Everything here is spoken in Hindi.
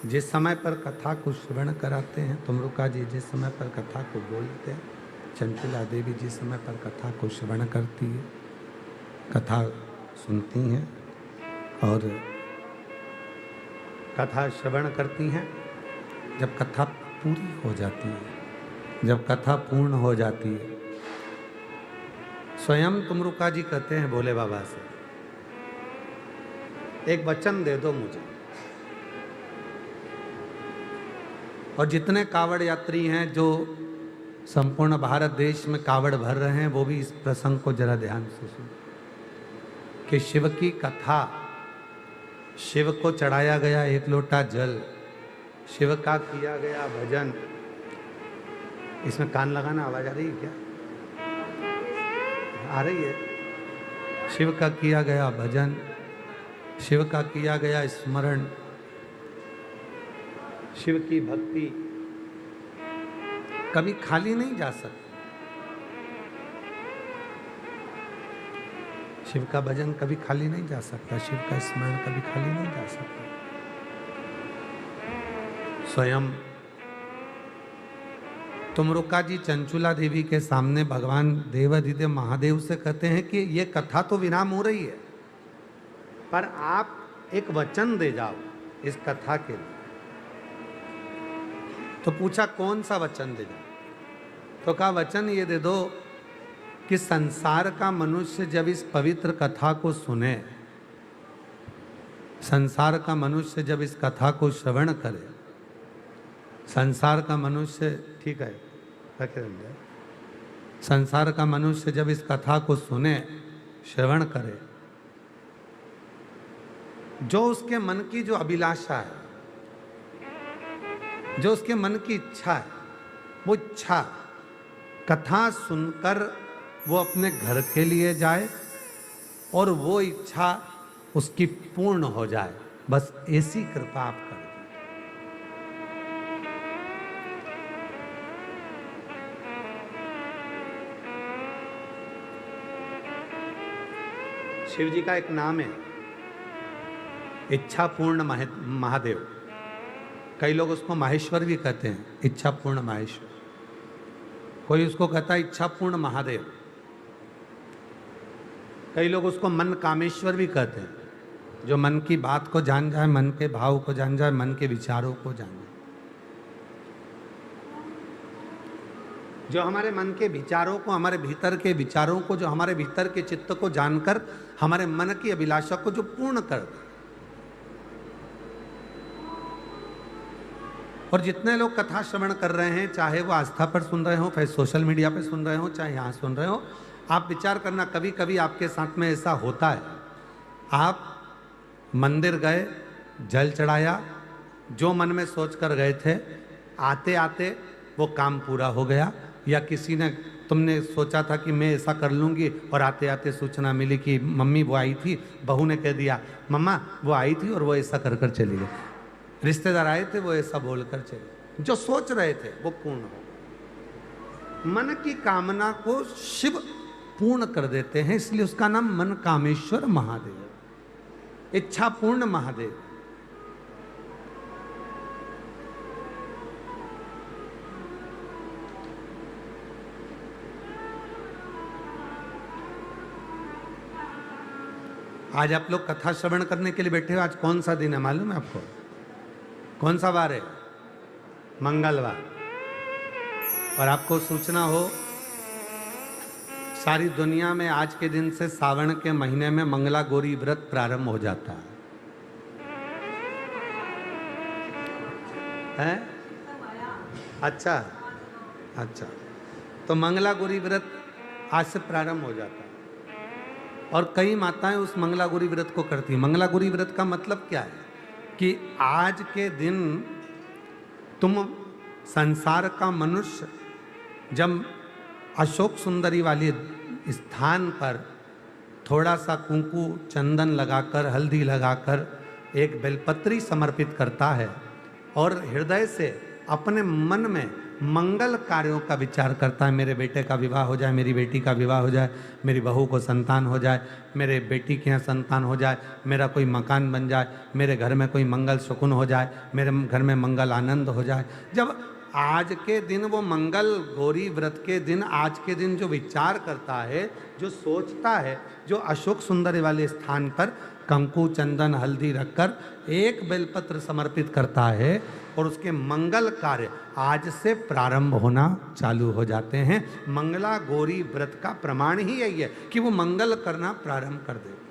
जिस समय पर कथा को श्रवण कराते हैं, तुमरुका जी जिस समय पर कथा को बोलते हैं, चंचला देवी जिस समय पर कथा को श्रवण करती है, कथा सुनती हैं और कथा श्रवण करती हैं। जब कथा पूरी हो जाती है, जब कथा पूर्ण हो जाती है, स्वयं तुमरुका जी कहते हैं भोले बाबा से, एक वचन दे दो मुझे। और जितने कावड़ यात्री हैं जो संपूर्ण भारत देश में कावड़ भर रहे हैं, वो भी इस प्रसंग को जरा ध्यान से सुन कि शिव की कथा, शिव को चढ़ाया गया एक लोटा जल, शिव का किया गया भजन। इसमें कान लगाना, आवाज आ रही है क्या? आ रही है। शिव का किया गया भजन, शिव का किया गया स्मरण, शिव की भक्ति कभी खाली नहीं जा सकती। शिव का भजन कभी खाली नहीं जा सकता, शिव का स्मरण कभी खाली नहीं जा सकता। स्वयं तुमरुका जी चंचुला देवी के सामने भगवान देवाधिदेव महादेव से कहते हैं कि ये कथा तो विराम हो रही है, पर आप एक वचन दे जाओ इस कथा के लिए। तो पूछा कौन सा वचन दे जाओ? तो कहा वचन ये दे दो कि संसार का मनुष्य जब इस पवित्र कथा को सुने, संसार का मनुष्य जब इस कथा को श्रवण करे, संसार का मनुष्य, ठीक है, संसार का मनुष्य जब इस कथा को सुने, श्रवण करे, जो उसके मन की जो अभिलाषा है, जो उसके मन की इच्छा है, वो इच्छा कथा सुनकर वो अपने घर के लिए जाए और वो इच्छा उसकी पूर्ण हो जाए। बस ऐसी कृपा आप कर दीजिए। शिव जी का एक नाम है इच्छा पूर्ण महादेव। कई लोग उसको माहेश्वर भी कहते हैं, इच्छा पूर्ण माहेश्वर। कोई उसको कहता है इच्छा पूर्ण महादेव। कई लोग उसको मन कामेश्वर भी कहते हैं, जो मन की बात को जान जाए, मन के भाव को जान जाए, मन के विचारों को जान जाए, जो हमारे मन के विचारों को, हमारे भीतर के विचारों को, जो हमारे भीतर के चित्त को जानकर हमारे मन की अभिलाषा को जो पूर्ण कर दे। और जितने लोग कथा श्रवण कर रहे हैं, चाहे वो आस्था पर सुन रहे हो, फिर सोशल मीडिया पर सुन रहे हो, चाहे यहाँ सुन रहे हो, आप विचार करना, कभी कभी आपके साथ में ऐसा होता है, आप मंदिर गए, जल चढ़ाया, जो मन में सोच कर गए थे, आते आते वो काम पूरा हो गया, या किसी ने, तुमने सोचा था कि मैं ऐसा कर लूँगी और आते आते सूचना मिली कि मम्मी वो आई थी, बहू ने कह दिया मम्मा वो आई थी और वो ऐसा कर कर चली गई, रिश्तेदार आए थे वो ऐसा बोलकर चले। जो सोच रहे थे वो पूर्ण हो। मन की कामना को शिव पूर्ण कर देते हैं, इसलिए उसका नाम मन कामेश्वर महादेव, इच्छा पूर्ण महादेव। आज आप लोग कथा श्रवण करने के लिए बैठे हो। आज कौन सा दिन है मालूम है आपको? कौन सा वार है? मंगलवार। और आपको सूचना हो, सारी दुनिया में आज के दिन से सावन के महीने में मंगला गौरी व्रत प्रारंभ हो जाता है? अच्छा अच्छा, तो मंगला गौरी व्रत आज से प्रारंभ हो जाता है और कई माताएं उस मंगला गौरी व्रत को करती हैं। मंगला गौरी व्रत का मतलब क्या है कि आज के दिन तुम संसार का मनुष्य जब अशोक सुंदरी वाले स्थान पर थोड़ा सा कुंकू चंदन लगाकर, हल्दी लगाकर एक बेलपत्री समर्पित करता है और हृदय से अपने मन में मंगल कार्यों का विचार करता है। मेरे बेटे का विवाह हो जाए, मेरी बेटी का विवाह हो जाए, मेरी बहू को संतान हो जाए, मेरे बेटी के यहाँ संतान हो जाए, मेरा कोई मकान बन जाए, मेरे घर में कोई मंगल सुकुन हो जाए, मेरे घर में मंगल आनंद हो जाए। जब आज के दिन वो मंगल गौरी व्रत के दिन, आज के दिन जो विचार करता है, जो सोचता है, जो अशोक सुंदरी वाले स्थान पर कंकु चंदन हल्दी रखकर एक बेलपत्र समर्पित करता है और उसके मंगल कार्य आज से प्रारंभ होना चालू हो जाते हैं। मंगला गौरी व्रत का प्रमाण ही यही है कि वो मंगल करना प्रारंभ कर दे।